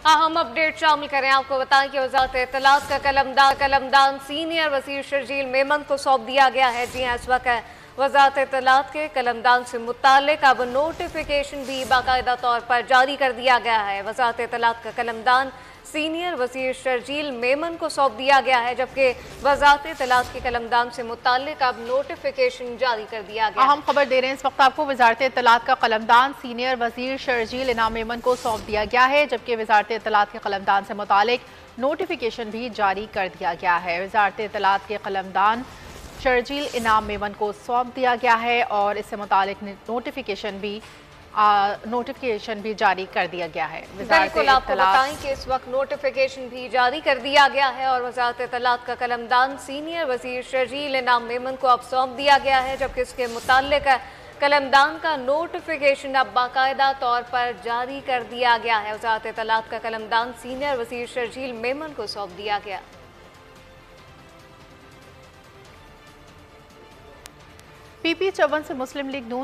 अहम अपडेट शामिल करें। आपको बताएं कि वजारत इत्तलात का कलमदान सीनियर वजीर शर्जील मेमन को सौंप दिया गया है। जी हाँ, इस वक्त वजारत इत्तलात के कलमदान से मुताल्लिक अब नोटिफिकेशन भी बाकायदा तौर पर जारी कर दिया गया है। वजारत इत्तलात का कलमदान सीनियर वजीर शर्जील मेमन को सौंप दिया गया है, जबकि वजारत इत्तलात के कलमदान से मुताल्लिक अब नोटिफिकेशन जारी कर दिया गया। अहम खबर दे रहे हैं इस वक्त आपको, वजारत इत्तलात का कलमदान सीनियर वजीर शर्जील इनाम मेमन को सौंप दिया गया है, जबकि वजारत इत्तलात के कलमदान से मुतालिक नोटिफिकेशन भी जारी कर दिया गया है। वजारत इत्तलात के कलमदान शर्जील इनाम मेमन को सौंप दिया गया है और इससे मुतालिक नोटिफिकेशन भी जारी कर दिया गया है। बिल्कुल, आपको बताएं कि इस वक्त नोटिफिकेशन भी जारी कर दिया गया है और वजारत इत्तलात का कलमदान सीनियर वजीर शर्जील इनाम मेमन को अब सौंप दिया गया है, जबकि इसके मुताल्लिक कलमदान का नोटिफिकेशन अब बाकायदा तौर पर जारी कर दिया गया है। वजारत इत्तलात का कलमदान सीनियर वजीर शर्जील मेमन को सौंप दिया गया। PP 54 से मुस्लिम लीग नून